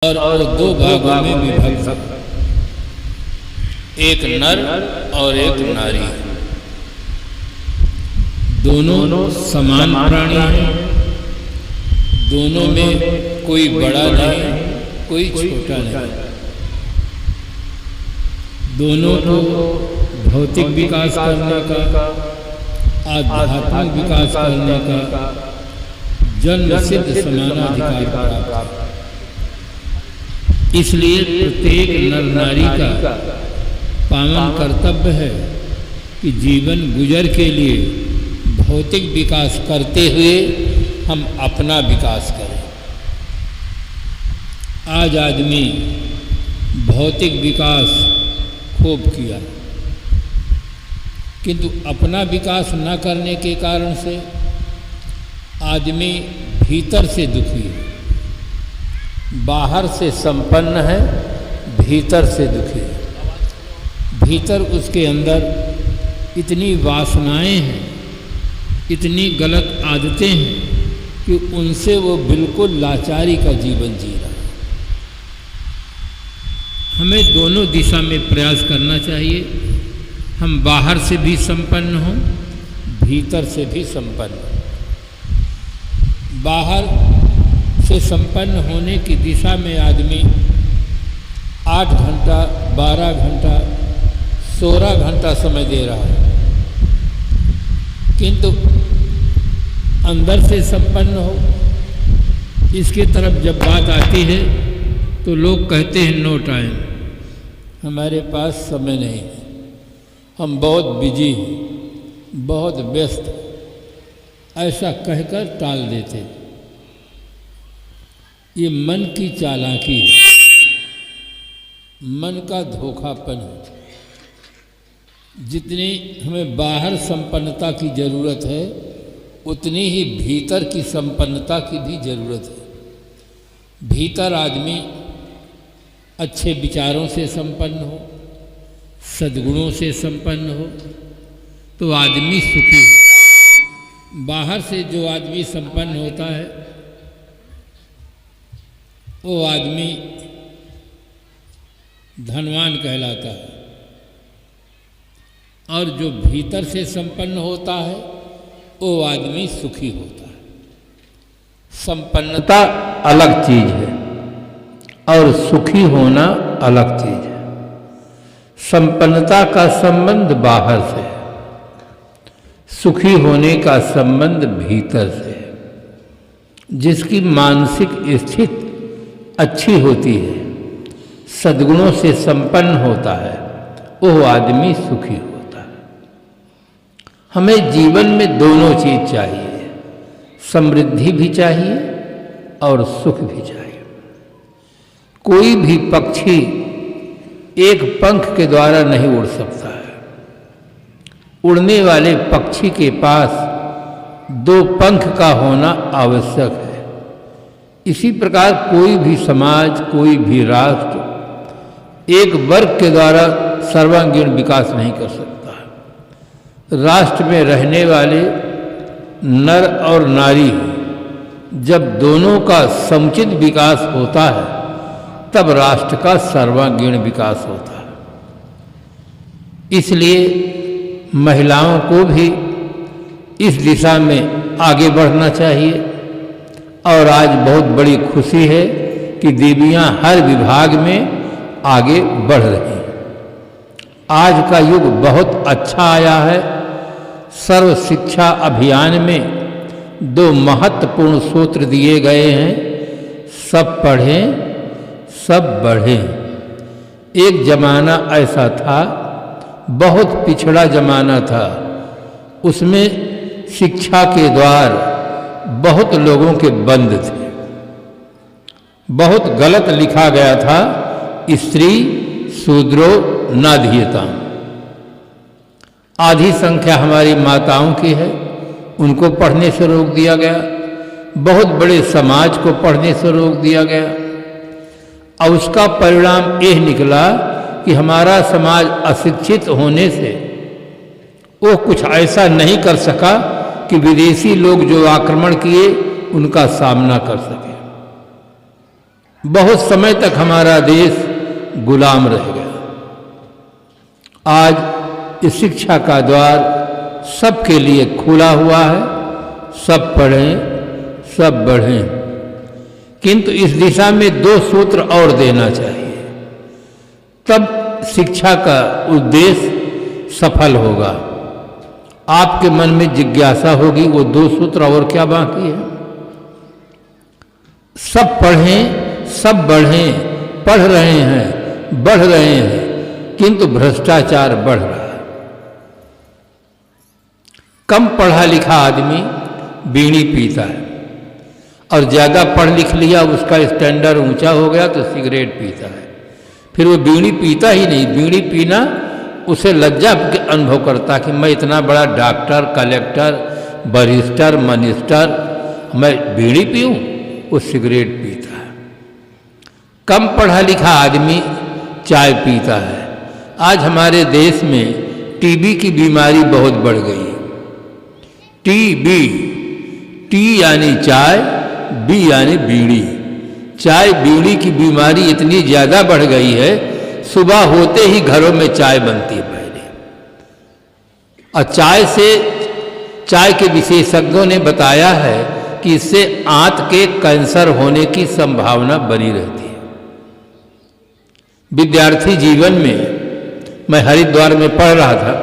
और दो भागों में विभक्त, एक नर और एक नारी। दोनों समान प्राणी हैं, दोनों में कोई बड़ा नहीं, कोई छोटा नहीं। दोनों को भौतिक विकास करने का, आध्यात्मिक विकास करने का जन्म सिद्ध समानाधिकार प्राप्त है। इसलिए प्रत्येक नर नारी का पावन कर्तव्य है कि जीवन गुजर के लिए भौतिक विकास करते हुए हम अपना विकास करें। आज आदमी भौतिक विकास खूब किया, किंतु अपना विकास न करने के कारण से आदमी भीतर से दुखी है। बाहर से संपन्न है, भीतर से दुखी है। भीतर उसके अंदर इतनी वासनाएं हैं, इतनी गलत आदतें हैं कि उनसे वो बिल्कुल लाचारी का जीवन जी रहा है। हमें दोनों दिशा में प्रयास करना चाहिए। हम बाहर से भी संपन्न हों, भीतर से भी संपन्न हों। बाहर से संपन्न होने की दिशा में आदमी 8 घंटा, 12 घंटा, 16 घंटा समय दे रहा है, किंतु अंदर से संपन्न हो, इसकी तरफ जब बात आती है तो लोग कहते हैं नो टाइम, हमारे पास समय नहीं है, हम बहुत बिजी हैं, बहुत व्यस्त, ऐसा कहकर टाल देते हैं। ये मन की चालाकी है, मन का धोखापन है। जितनी हमें बाहर संपन्नता की जरूरत है, उतनी ही भीतर की संपन्नता की भी जरूरत है। भीतर आदमी अच्छे विचारों से संपन्न हो, सद्गुणों से संपन्न हो, तो आदमी सुखी हो। बाहर से जो आदमी संपन्न होता है, वो आदमी धनवान कहलाता है, और जो भीतर से संपन्न होता है वो आदमी सुखी होता है। संपन्नता अलग चीज है और सुखी होना अलग चीज है। संपन्नता का संबंध बाहर से है, सुखी होने का संबंध भीतर से है। जिसकी मानसिक स्थिति अच्छी होती है, सद्गुणों से संपन्न होता है, वो आदमी सुखी होता है। हमें जीवन में दोनों चीज चाहिए, समृद्धि भी चाहिए और सुख भी चाहिए। कोई भी पक्षी एक पंख के द्वारा नहीं उड़ सकता है। उड़ने वाले पक्षी के पास 2 पंख का होना आवश्यक है। इसी प्रकार कोई भी समाज, कोई भी राष्ट्र एक वर्ग के द्वारा सर्वांगीण विकास नहीं कर सकता। राष्ट्र में रहने वाले नर और नारी, जब दोनों का समुचित विकास होता है, तब राष्ट्र का सर्वांगीण विकास होता है। इसलिए महिलाओं को भी इस दिशा में आगे बढ़ना चाहिए। और आज बहुत बड़ी खुशी है कि दीदियां हर विभाग में आगे बढ़ रही हैं। आज का युग बहुत अच्छा आया है। सर्व शिक्षा अभियान में 2 महत्वपूर्ण सूत्र दिए गए हैं, सब पढ़ें, सब बढ़ें। एक जमाना ऐसा था, बहुत पिछड़ा जमाना था, उसमें शिक्षा के द्वार बहुत लोगों के बंद थे। बहुत गलत लिखा गया था, स्त्री शूद्रो नाधीयता। आधी संख्या हमारी माताओं की है, उनको पढ़ने से रोक दिया गया। बहुत बड़े समाज को पढ़ने से रोक दिया गया। और उसका परिणाम यह निकला कि हमारा समाज अशिक्षित होने से वो कुछ ऐसा नहीं कर सका कि विदेशी लोग जो आक्रमण किए उनका सामना कर सके। बहुत समय तक हमारा देश गुलाम रह गया। आज इस शिक्षा का द्वार सबके लिए खुला हुआ है, सब पढ़ें, सब बढ़ें, किंतु इस दिशा में 2 सूत्र और देना चाहिए, तब शिक्षा का उद्देश्य सफल होगा। आपके मन में जिज्ञासा होगी वो 2 सूत्र और क्या बाकी है। सब पढ़ें, सब बढ़ें, पढ़ रहे हैं, बढ़ रहे हैं, किंतु भ्रष्टाचार बढ़ रहा है। कम पढ़ा लिखा आदमी बीड़ी पीता है और ज़्यादा पढ़ लिख लिया, उसका स्टैंडर्ड ऊंचा हो गया तो सिगरेट पीता है। फिर वो बीड़ी पीता ही नहीं, बीड़ी पीना उसे लज्जा अनुभव करता कि मैं इतना बड़ा डॉक्टर, कलेक्टर, बैरिस्टर, मिनिस्टर, मैं बीड़ी पीऊँ, वो सिगरेट पीता है। कम पढ़ा लिखा आदमी चाय पीता है। आज हमारे देश में टीबी की बीमारी बहुत बढ़ गई है। टीबी, टी यानी चाय, बी यानी बीड़ी। चाय बीड़ी की बीमारी इतनी ज़्यादा बढ़ गई है, सुबह होते ही घरों में चाय बनती है पहले। और चाय के विशेषज्ञों ने बताया है कि इससे आंत के कैंसर होने की संभावना बनी रहती है। विद्यार्थी जीवन में मैं हरिद्वार में पढ़ रहा था,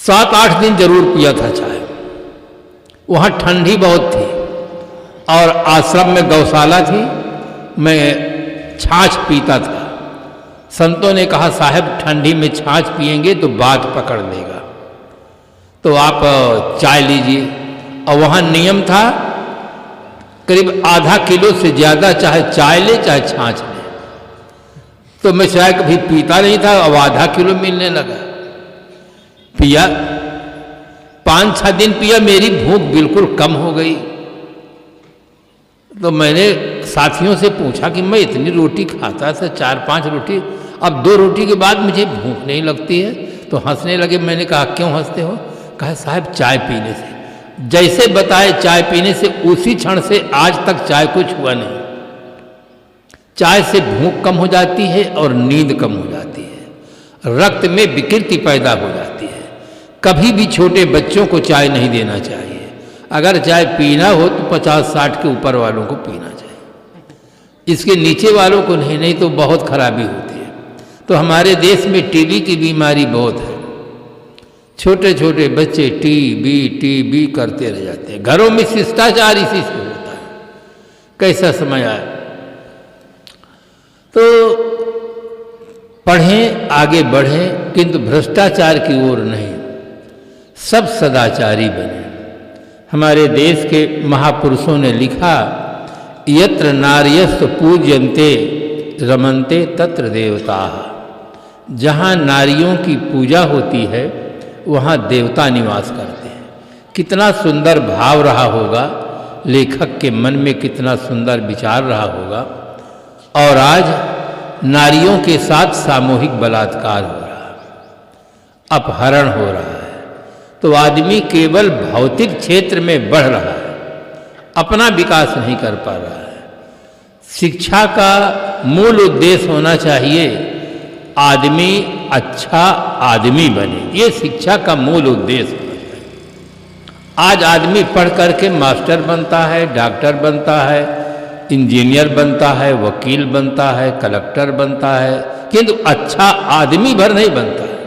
7-8 दिन जरूर पिया था चाय। वहाँ ठंडी बहुत थी और आश्रम में गौशाला थी, मैं छाछ पीता था। संतों ने कहा साहब ठंडी में छाछ पिएंगे तो बात पकड़ लेगा, तो आप चाय लीजिए। और वहाँ नियम था करीब आधा किलो से ज़्यादा चाहे चाय ले चाहे छाछ ले। तो मैं चाय कभी पीता नहीं था, अब आधा किलो मिलने लगा। पिया, 5-6 दिन पिया, मेरी भूख बिल्कुल कम हो गई। तो मैंने साथियों से पूछा कि मैं इतनी रोटी खाता था, 4-5 रोटी, अब 2 रोटी के बाद मुझे भूख नहीं लगती है। तो हंसने लगे। मैंने कहा क्यों हंसते हो? कहा साहब चाय पीने से। जैसे बताए चाय पीने से, उसी क्षण से आज तक चाय कुछ हुआ नहीं। चाय से भूख कम हो जाती है और नींद कम हो जाती है, रक्त में विकृति पैदा हो जाती है। कभी भी छोटे बच्चों को चाय नहीं देना चाहिए। अगर चाय पीना हो तो 50-60 के ऊपर वालों को पीना चाहिए, इसके नीचे वालों को नहीं, नहीं तो बहुत खराबी होती है। तो हमारे देश में टीबी की बीमारी बहुत है। छोटे छोटे बच्चे टीबी करते रह जाते हैं। घरों में शिष्टाचार इसी से होता है। कैसा समय आया। तो पढ़ें, आगे बढ़ें, किंतु भ्रष्टाचार की ओर नहीं, सब सदाचारी बने। हमारे देश के महापुरुषों ने लिखा, यत्र नार्यस्त पूज्यन्ते रमन्ते तत्र देवताः। जहाँ नारियों की पूजा होती है वहाँ देवता निवास करते हैं। कितना सुंदर भाव रहा होगा, लेखक के मन में कितना सुंदर विचार रहा होगा। और आज नारियों के साथ सामूहिक बलात्कार हो रहा है, अपहरण हो रहा है। तो आदमी केवल भौतिक क्षेत्र में बढ़ रहा है, अपना विकास नहीं कर पा रहा है। शिक्षा का मूल उद्देश्य होना चाहिए आदमी अच्छा आदमी बने, ये शिक्षा का मूल उद्देश्य होना चाहिए। आज आदमी पढ़ करके मास्टर बनता है, डॉक्टर बनता है, इंजीनियर बनता है, वकील बनता है, कलेक्टर बनता है, किंतु अच्छा आदमी भर नहीं बनता है।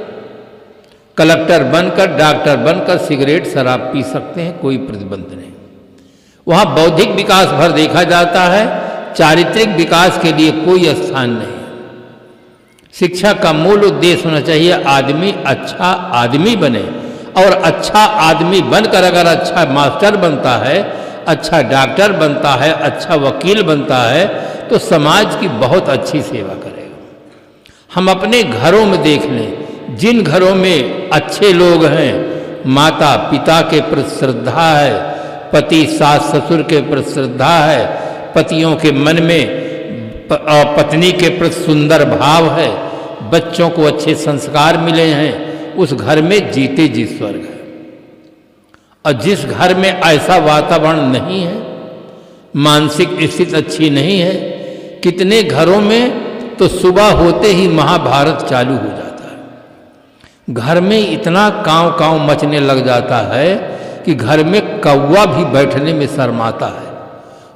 कलेक्टर बनकर, डॉक्टर बनकर सिगरेट शराब पी सकते हैं, कोई प्रतिबंध नहीं। वहाँ बौद्धिक विकास भर देखा जाता है, चारित्रिक विकास के लिए कोई स्थान नहीं। शिक्षा का मूल उद्देश्य होना चाहिए आदमी अच्छा आदमी बने, और अच्छा आदमी बनकर अगर अच्छा मास्टर बनता है, अच्छा डॉक्टर बनता है, अच्छा वकील बनता है, तो समाज की बहुत अच्छी सेवा करेगा। हम अपने घरों में देख लें, जिन घरों में अच्छे लोग हैं, माता पिता के प्रति श्रद्धा है, पति सास ससुर के प्रति श्रद्धा है, पतियों के मन में पत्नी के प्रति सुंदर भाव है, बच्चों को अच्छे संस्कार मिले हैं, उस घर में जीते जी स्वर्ग है। और जिस घर में ऐसा वातावरण नहीं है, मानसिक स्थिति अच्छी नहीं है। कितने घरों में तो सुबह होते ही महाभारत चालू हो जाता है। घर में इतना कांव कांव मचने लग जाता है कि घर में कौवा भी बैठने में शर्माता है।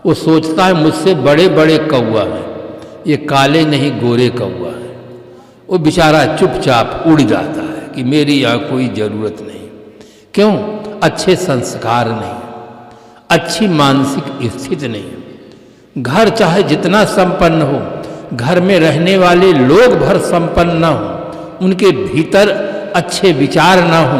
वो सोचता है मुझसे बड़े बड़े कौवा हैं, ये काले नहीं गोरे कौवा हैं। वो बेचारा चुपचाप उड़ जाता है कि मेरी यहाँ कोई ज़रूरत नहीं। क्यों? अच्छे संस्कार नहीं, अच्छी मानसिक स्थिति नहीं। घर चाहे जितना संपन्न हो, घर में रहने वाले लोग भर संपन्न न हो, उनके भीतर अच्छे विचार न हो,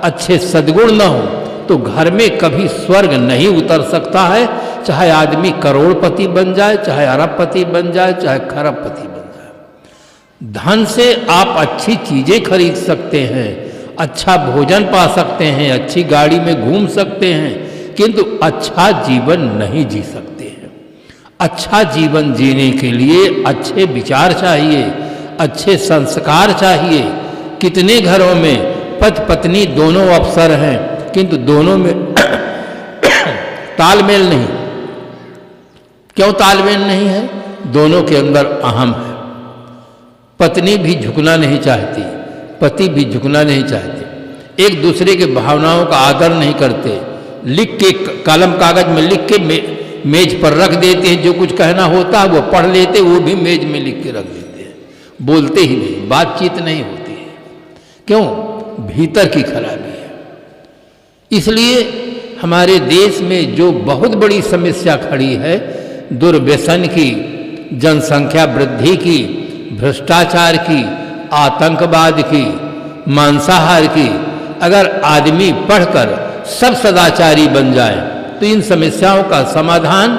अच्छे सद्गुण न हो, तो घर में कभी स्वर्ग नहीं उतर सकता है। चाहे आदमी करोड़पति बन जाए, चाहे अरबपति बन जाए, चाहे खरबपति बन जाए। धन से आप अच्छी चीजें खरीद सकते हैं, अच्छा भोजन पा सकते हैं, अच्छी गाड़ी में घूम सकते हैं, किंतु अच्छा जीवन नहीं जी सकते हैं। अच्छा जीवन जीने के लिए अच्छे विचार चाहिए, अच्छे संस्कार चाहिए। कितने घरों में पति पत्नी दोनों अफसर हैं, किंतु दोनों में तालमेल नहीं। क्यों तालमेल नहीं है? दोनों के अंदर अहम है। पत्नी भी झुकना नहीं चाहती, पति भी झुकना नहीं चाहते, एक दूसरे के भावनाओं का आदर नहीं करते। लिख के कलम कागज में लिख के मेज पर रख देते हैं, जो कुछ कहना होता है वो पढ़ लेते, वो भी मेज में लिख के रख देते हैं, बोलते ही नहीं, बातचीत नहीं होती है। क्यों? भीतर की खराबी है। इसलिए हमारे देश में जो बहुत बड़ी समस्या खड़ी है, दुर्व्यसन की, जनसंख्या वृद्धि की, भ्रष्टाचार की, आतंकवाद की, मांसाहार की, अगर आदमी पढ़कर सब सदाचारी बन जाए तो इन समस्याओं का समाधान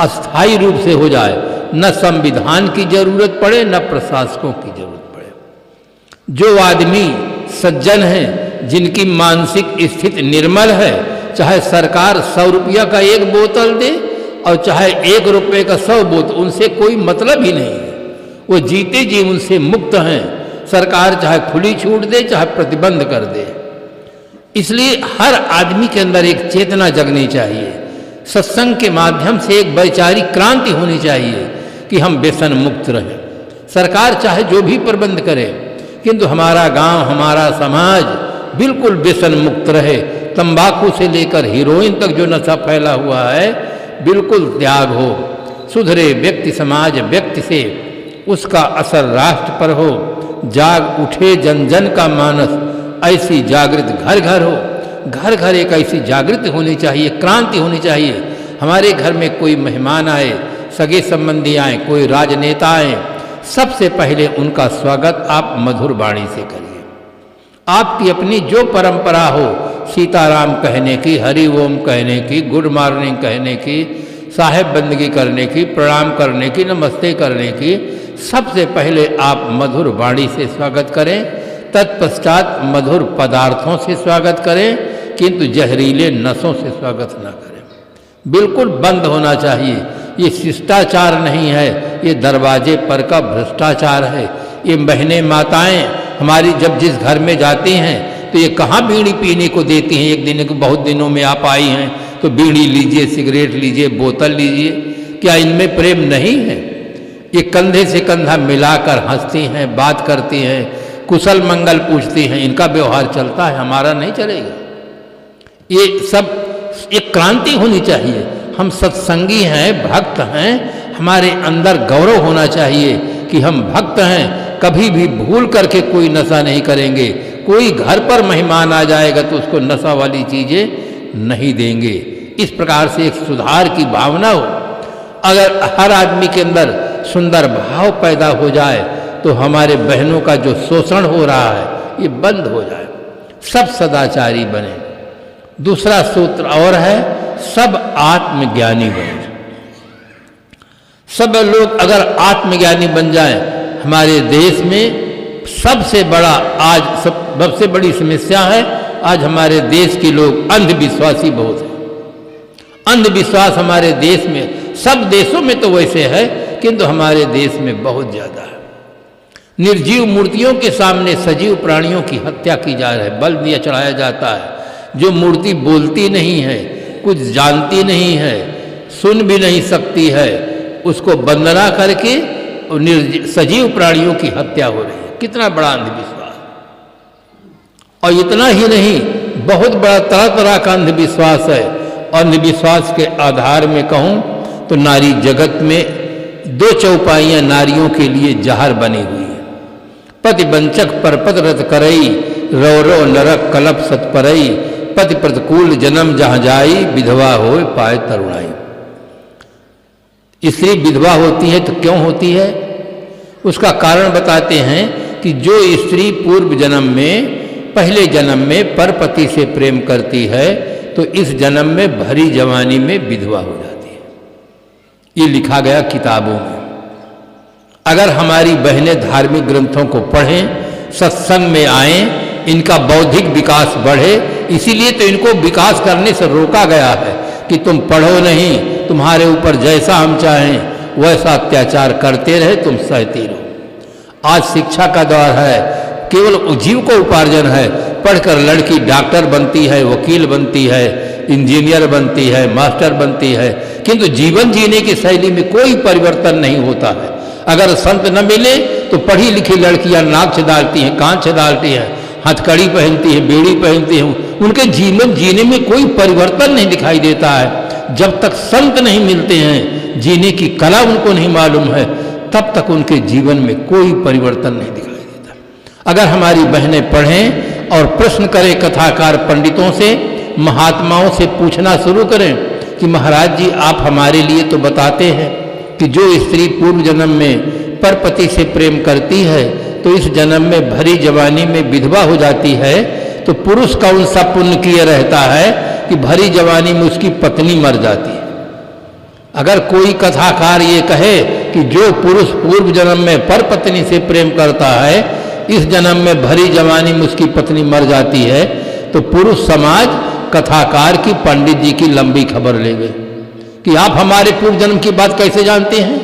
अस्थायी रूप से हो जाए। न संविधान की जरूरत पड़े, न प्रशासकों की जरूरत पड़े। जो आदमी सज्जन हैं, जिनकी मानसिक स्थिति निर्मल है, चाहे सरकार 100 रुपया का एक बोतल दे और चाहे 1 रुपये का 100 बोतल, उनसे कोई मतलब ही नहीं है। वो जीते जी उनसे मुक्त हैं। सरकार चाहे खुली छूट दे, चाहे प्रतिबंध कर दे। इसलिए हर आदमी के अंदर एक चेतना जगनी चाहिए। सत्संग के माध्यम से एक वैचारिक क्रांति होनी चाहिए कि हम व्यसन मुक्त रहें। सरकार चाहे जो भी प्रबंध करे, किंतु हमारा गांव, हमारा समाज बिल्कुल व्यसन मुक्त रहे। तंबाकू से लेकर हीरोइन तक जो नशा फैला हुआ है, बिल्कुल त्याग हो। सुधरे व्यक्ति, समाज व्यक्ति से, उसका असर राष्ट्र पर हो। जाग उठे जन जन का मानस, ऐसी जागृत घर घर हो। घर घर एक ऐसी जागृति होनी चाहिए, क्रांति होनी चाहिए। हमारे घर में कोई मेहमान आए, सगे संबंधी आए, कोई राजनेता आए, सबसे पहले उनका स्वागत आप मधुर वाणी से करिए। आपकी अपनी जो परंपरा हो, सीताराम कहने की, हरि ओम कहने की, गुड मॉर्निंग कहने की, साहेब बंदगी करने की, प्रणाम करने की, नमस्ते करने की, सबसे पहले आप मधुर वाणी से स्वागत करें। तत्पश्चात मधुर पदार्थों से स्वागत करें, किंतु जहरीले नसों से स्वागत ना करें। बिल्कुल बंद होना चाहिए। ये शिष्टाचार नहीं है, ये दरवाजे पर का भ्रष्टाचार है। ये बहनें माताएं हमारी जब जिस घर में जाती हैं तो ये कहाँ बीड़ी पीने को देती हैं। एक दिन बहुत दिनों में आप आई हैं तो बीड़ी लीजिए, सिगरेट लीजिए, बोतल लीजिए। क्या इनमें प्रेम नहीं है? ये कंधे से कंधा मिलाकर हंसती हैं, बात करती हैं, कुशल मंगल पूछती हैं। इनका व्यवहार चलता है, हमारा नहीं चलेगा। ये सब एक क्रांति होनी चाहिए। हम सत्संगी हैं, भक्त हैं, हमारे अंदर गौरव होना चाहिए कि हम भक्त हैं। कभी भी भूल करके कोई नशा नहीं करेंगे। कोई घर पर मेहमान आ जाएगा तो उसको नशा वाली चीजें नहीं देंगे। इस प्रकार से एक सुधार की भावना हो। अगर हर आदमी के अंदर सुंदर भाव पैदा हो जाए तो हमारे बहनों का जो शोषण हो रहा है ये बंद हो जाए, सब सदाचारी बने। दूसरा सूत्र और है, सब आत्मज्ञानी बने। सब लोग अगर आत्मज्ञानी बन जाएं, हमारे देश में सबसे बड़ा आज सबसे बड़ी समस्या है, आज हमारे देश के लोग अंधविश्वासी बहुत हैं। अंधविश्वास हमारे देश में, सब देशों में तो वैसे है, किंतु हमारे देश में बहुत ज्यादा है। निर्जीव मूर्तियों के सामने सजीव प्राणियों की हत्या की जा रही है, बल दिया चढ़ाया जाता है। जो मूर्ति बोलती नहीं है, कुछ जानती नहीं है, सुन भी नहीं सकती है, उसको वंदना करके सजीव प्राणियों की हत्या हो रही है। कितना बड़ा अंधविश्वास! और इतना ही नहीं, बहुत बड़ा तरह तरह का अंधविश्वास है। अंधविश्वास के आधार में कहूं तो नारी जगत में 2 चौपाइयां नारियों के लिए जहर बनी हुई है। पति वंचक पर पद रत करई, रो रो नरक कलप सतपरई, पति प्रतिकूल जन्म जहां जाई, विधवा होए पाए तरुणाई। स्त्री विधवा होती है तो क्यों होती है? उसका कारण बताते हैं कि जो स्त्री पूर्व जन्म में, पहले जन्म में परपति से प्रेम करती है तो इस जन्म में भरी जवानी में विधवा हो जाती है। ये लिखा गया किताबों में। अगर हमारी बहनें धार्मिक ग्रंथों को पढ़ें, सत्संग में आएं, इनका बौद्धिक विकास बढ़े, इसीलिए तो इनको विकास करने से रोका गया है कि तुम पढ़ो नहीं, तुम्हारे ऊपर जैसा हम चाहें वैसा अत्याचार करते रहे, तुम सहते रहो। आज शिक्षा का दौर है, केवल जीविकोपार्जन है। पढ़कर लड़की डॉक्टर बनती है, वकील बनती है, इंजीनियर बनती है, मास्टर बनती है, किंतु जीवन जीने की शैली में कोई परिवर्तन नहीं होता है। अगर संत न मिले तो पढ़ी लिखी लड़कियां नाक डालती हैं, कान डालती हैं, हथकड़ी पहनती है, बेड़ी पहनती हैं, उनके जीवन जीने में कोई परिवर्तन नहीं दिखाई देता है। जब तक संत नहीं मिलते हैं, जीने की कला उनको नहीं मालूम है, तब तक उनके जीवन में कोई परिवर्तन नहीं दिखाई देता। अगर हमारी बहनें पढ़ें और प्रश्न करें, कथाकार पंडितों से, महात्माओं से पूछना शुरू करें कि महाराज जी आप हमारे लिए तो बताते हैं कि जो स्त्री पूर्व जन्म में परपति से प्रेम करती है तो इस जन्म में भरी जवानी में विधवा हो जाती है, तो पुरुष कौन सा पुण्य किए रहता है कि भरी जवानी में उसकी पत्नी मर जाती है। अगर कोई कथाकार ये कहे कि जो पुरुष पूर्व जन्म में परपत्नी से प्रेम करता है, इस जन्म में भरी जवानी में उसकी पत्नी मर जाती है, तो पुरुष समाज कथाकार की, पंडित जी की लंबी खबर ले गए कि आप हमारे पूर्व जन्म की बात कैसे जानते हैं?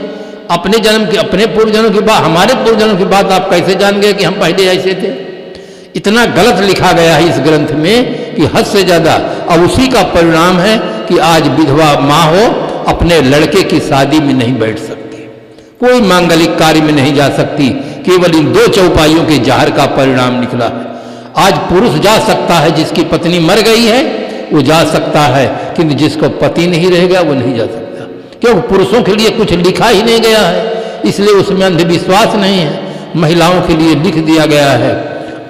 अपने जन्म की, अपने पूर्व जन्म की बात, हमारे पूर्व जन्म की बात आप कैसे जान गए कि हम पहले ऐसे थे? इतना गलत लिखा गया है इस ग्रंथ में कि हद से ज्यादा। और उसी का परिणाम है कि आज विधवा माँ हो, अपने लड़के की शादी में नहीं बैठ सकती, कोई मांगलिक कार्य में नहीं जा सकती, केवल इन 2 चौपाइयों के जहर का परिणाम निकला है। आज पुरुष जा सकता है, जिसकी पत्नी मर गई है वो जा सकता है, किंतु जिसको पति नहीं रहेगा वो नहीं जा सकता, क्योंकि पुरुषों के लिए कुछ लिखा ही नहीं गया है, इसलिए उसमें अंधविश्वास नहीं है। महिलाओं के लिए लिख दिया गया है।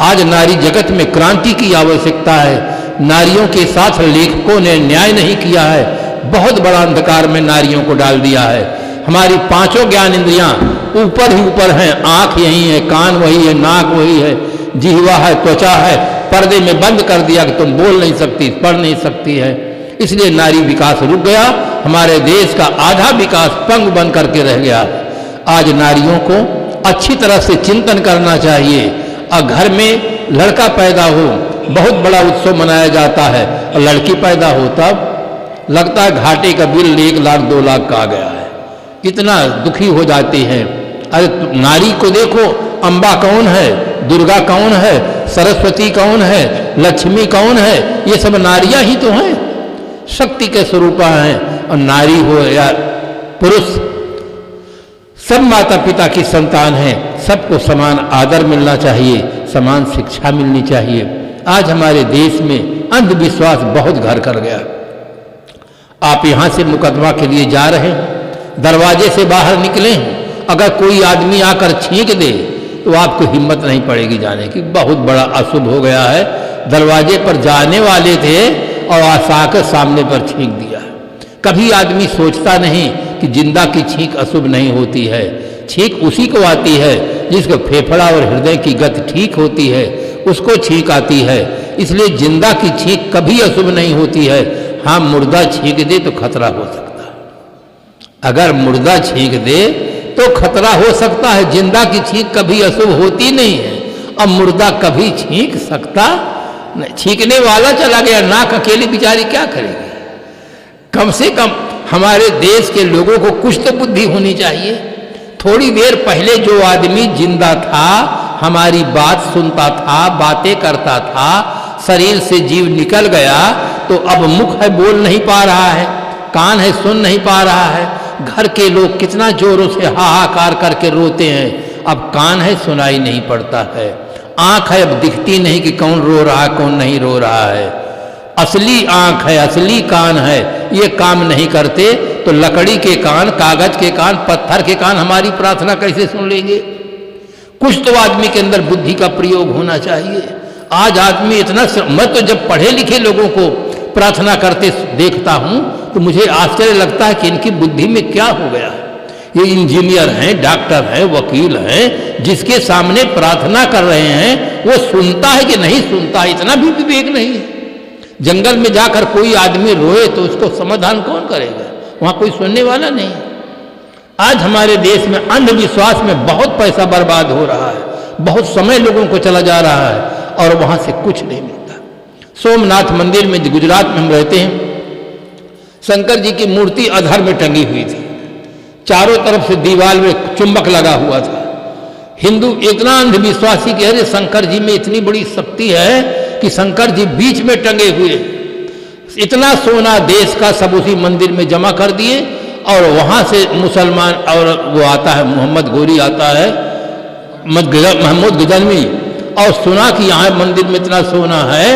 आज नारी जगत में क्रांति की आवश्यकता है। नारियों के साथ लेखकों ने न्याय नहीं किया है, बहुत बड़ा अंधकार में नारियों को डाल दिया है। हमारी 5 ज्ञान इंद्रियां ऊपर ही ऊपर हैं, आंख यही है, कान वही है, नाक वही है, जिह्वा है, त्वचा है, पर्दे में बंद कर दिया कि तुम बोल नहीं सकती, पढ़ नहीं सकती है। इसलिए नारी विकास रुक गया, हमारे देश का आधा विकास पंग बन करके रह गया। आज नारियों को अच्छी तरह से चिंतन करना चाहिए। और घर में लड़का पैदा हो, बहुत बड़ा उत्सव मनाया जाता है, और लड़की पैदा हो तब लगता है घाटे का बिल 1 लाख 2 लाख का आ गया है, कितना दुखी हो जाते हैं। अरे नारी को देखो, अम्बा कौन है, दुर्गा कौन है, सरस्वती कौन है, लक्ष्मी कौन है, ये सब नारियां ही तो हैं, शक्ति के स्वरूपा हैं। और नारी हो या पुरुष, सब माता पिता की संतान हैं, सबको समान आदर मिलना चाहिए, समान शिक्षा मिलनी चाहिए। आज हमारे देश में अंधविश्वास बहुत घर कर गया। आप यहां से मुकदमा के लिए जा रहे हैं, दरवाजे से बाहर निकले हैं, अगर कोई आदमी आकर छींक दे तो आपको हिम्मत नहीं पड़ेगी जाने की, बहुत बड़ा अशुभ हो गया है। दरवाजे पर जाने वाले थे और आकर सामने पर छींक दिया। कभी आदमी सोचता नहीं कि जिंदा की छींक अशुभ नहीं होती है। छींक उसी को आती है जिसको फेफड़ा और हृदय की गति ठीक होती है, उसको छींक आती है। इसलिए जिंदा की छींक कभी अशुभ नहीं होती है। हाँ, मुर्दा छींक दे तो खतरा हो सकता है। अगर मुर्दा छींक दे तो खतरा हो सकता है, जिंदा की छींक कभी अशुभ होती नहीं है। अब मुर्दा कभी छींक सकता नहीं। छींकने वाला चला गया, नाक अकेली बेचारी क्या करेगी? कम से कम हमारे देश के लोगों को कुछ तो बुद्धि होनी चाहिए। थोड़ी देर पहले जो आदमी जिंदा था, हमारी बात सुनता था, बातें करता था, शरीर से जीव निकल गया तो अब मुख है बोल नहीं पा रहा है, कान है सुन नहीं पा रहा है। घर के लोग कितना जोरों से हाहाकार करके रोते हैं, अब कान है सुनाई नहीं पड़ता है। आंख है अब दिखती नहीं कि कौन रो रहा है कौन नहीं रो रहा है। असली आंख है असली कान है, ये काम नहीं करते तो लकड़ी के कान, कागज के कान, पत्थर के कान हमारी प्रार्थना कैसे सुन लेंगे। कुछ तो आदमी के अंदर बुद्धि का प्रयोग होना चाहिए। आज आदमी इतना, मैं तो जब पढ़े लिखे लोगों को प्रार्थना करते देखता हूं तो मुझे आश्चर्य लगता है कि इनकी बुद्धि में क्या हो गया है। ये इंजीनियर हैं, डॉक्टर हैं, वकील हैं, जिसके सामने प्रार्थना कर रहे हैं वो सुनता है कि नहीं सुनता, इतना भी विवेक नहीं है। जंगल में जाकर कोई आदमी रोए तो उसको समाधान कौन करेगा, वहां कोई सुनने वाला नहीं। आज हमारे देश में अंधविश्वास में बहुत पैसा बर्बाद हो रहा है, बहुत समय लोगों को चला जा रहा है और वहां से कुछ नहीं मिलता। सोमनाथ मंदिर में, गुजरात में हम रहते हैं, शंकर जी की मूर्ति अधर में टंगी हुई थी, चारों तरफ से दीवार में चुंबक लगा हुआ था। हिंदू इतना अंधविश्वासी कि अरे शंकर जी में इतनी बड़ी शक्ति है कि शंकर जी बीच में टंगे हुए। इतना सोना देश का सब उसी मंदिर में जमा कर दिए और वहां से मुसलमान, और वो आता है मोहम्मद गोरी आता है, महमूद गजनवी, और सुना कि यहाँ मंदिर में इतना सोना है,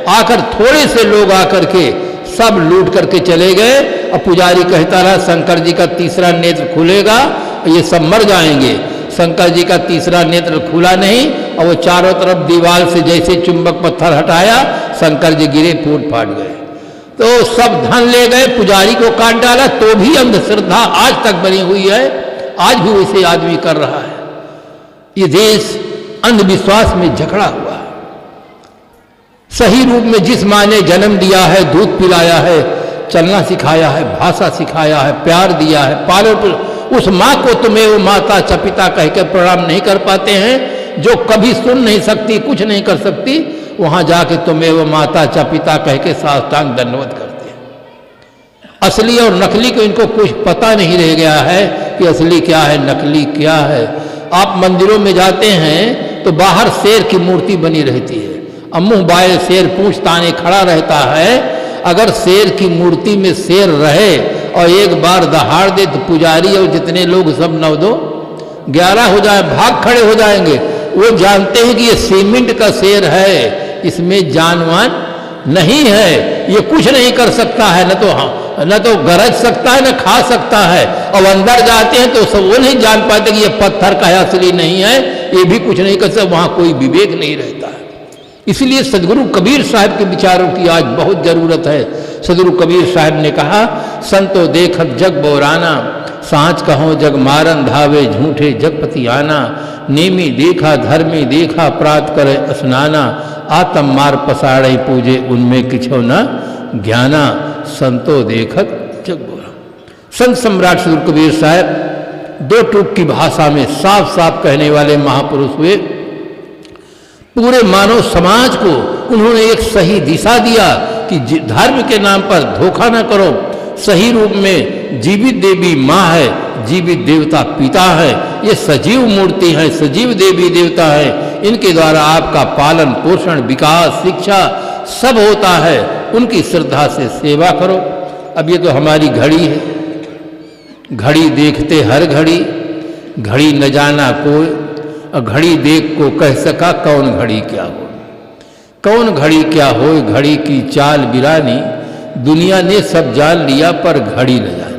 आकर थोड़े से लोग आकर के सब लूट करके चले गए। और पुजारी कहता रहा शंकर जी का तीसरा नेत्र खुलेगा, ये सब मर जाएंगे। शंकर जी का तीसरा नेत्र खुला नहीं और वो चारों तरफ दीवार से जैसे चुंबक पत्थर हटाया, शंकर जी गिरे, फूट फाट गए। तो सब धन ले गए, पुजारी को काट डाला, तो भी अंधश्रद्धा आज तक बनी हुई है, आज भी वैसे आदमी कर रहा है। ये देश अंधविश्वास में जकड़ा हुआ है। सही रूप में जिस माँ ने जन्म दिया है, दूध पिलाया है, चलना सिखाया है, भाषा सिखाया है, प्यार दिया है, पालन, उस माँ को तुम्हें वो माता चपिता कह के प्रणाम नहीं कर पाते हैं, जो कभी सुन नहीं सकती, कुछ नहीं कर सकती, वहां जाके तुम्हें वो माता चपिता कह के साष्टांग दंडवत करते हैं। असली और नकली को इनको कुछ पता नहीं रह गया है कि असली क्या है नकली क्या है। आप मंदिरों में जाते हैं तो बाहर शेर की मूर्ति बनी रहती है, मुंह बाएं शेर पूंछ ताने खड़ा रहता है। अगर शेर की मूर्ति में शेर रहे और एक बार दहाड़ दे तो पुजारी और जितने लोग सब 9-2-11 हो जाए, भाग खड़े हो जाएंगे। वो जानते हैं कि ये सीमेंट का शेर है, इसमें जानवान नहीं है, ये कुछ नहीं कर सकता है, न तो गरज सकता है, न खा सकता है। और अंदर जाते हैं तो सब वो नहीं जान पाते कि ये पत्थर का है, असली नहीं है, ये भी कुछ नहीं कर सकता, वहां कोई विवेक नहीं रहता है। इसलिए सदगुरु कबीर साहब के विचारों की आज बहुत जरूरत है। सदगुरु कबीर साहब ने कहा, संतो देखत जग बोराना, सांच कहो जग मारन धावे, झूठे जगपति आना, नेमी देखा धर्मी देखा, प्रात करे स्नाना, आतम मार पसाड़े पूजे, उनमें किछो न ज्ञाना, संतो देखत जग बोरा। संत सम्राट सदगुरु कबीर साहब 2 टूक की भाषा में साफ साफ कहने वाले महापुरुष हुए। पूरे मानव समाज को उन्होंने एक सही दिशा दिया कि धर्म के नाम पर धोखा न करो। सही रूप में जीवित देवी माँ है, जीवित देवता पिता है, ये सजीव मूर्ति है, सजीव देवी देवता है, इनके द्वारा आपका पालन पोषण विकास शिक्षा सब होता है। उनकी श्रद्धा से सेवा करो। अब ये तो हमारी घड़ी है, घड़ी देखते हर घड़ी, घड़ी न जाना कोई, घड़ी देख को कह सका कौन घड़ी क्या हो, कौन घड़ी क्या हो, घड़ी की चाल बिरानी, दुनिया ने सब जान लिया पर घड़ी न जानी।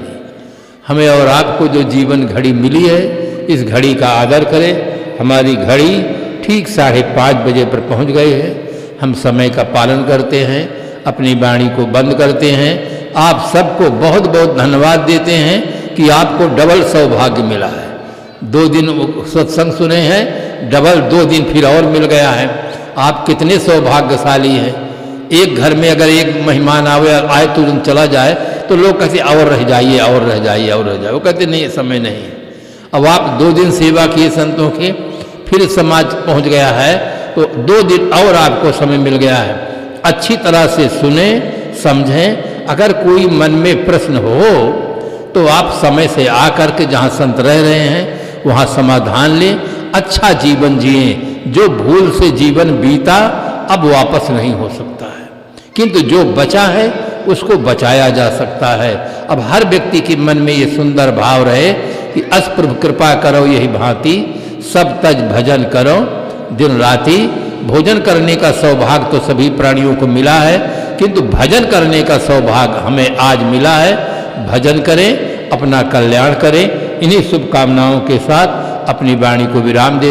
हमें और आपको जो जीवन घड़ी मिली है, इस घड़ी का आदर करें। हमारी घड़ी ठीक 5:30 बजे पर पहुंच गए हैं। हम समय का पालन करते हैं, अपनी वाणी को बंद करते हैं। आप सबको बहुत बहुत धन्यवाद देते हैं कि आपको डबल सौभाग्य मिला है। 2 दिन सत्संग सुने हैं, डबल 2 दिन फिर और मिल गया है। आप कितने सौभाग्यशाली हैं। एक घर में अगर एक मेहमान आए तो चला जाए तो लोग कहते और रह जाइए और रह जाइए और रह जाइए, वो कहते नहीं समय नहीं है। अब आप 2 दिन सेवा किए संतों के, फिर समाज पहुंच गया है तो 2 दिन और आपको समय मिल गया है। अच्छी तरह से सुने समझें। अगर कोई मन में प्रश्न हो तो आप समय से आकर के जहाँ संत रह रहे हैं वहाँ समाधान लें, अच्छा जीवन जिएं। जो भूल से जीवन बीता अब वापस नहीं हो सकता है, किंतु जो बचा है उसको बचाया जा सकता है। अब हर व्यक्ति के मन में ये सुंदर भाव रहे कि अस प्रभु कृपा करो यही भांति, सब तज भजन करो दिन राति। भोजन करने का सौभाग्य तो सभी प्राणियों को मिला है, किंतु भजन करने का सौभाग्य हमें आज मिला है। भजन करें, अपना कल्याण करें। इन्हीं शुभकामनाओं के साथ अपनी वाणी को विराम दे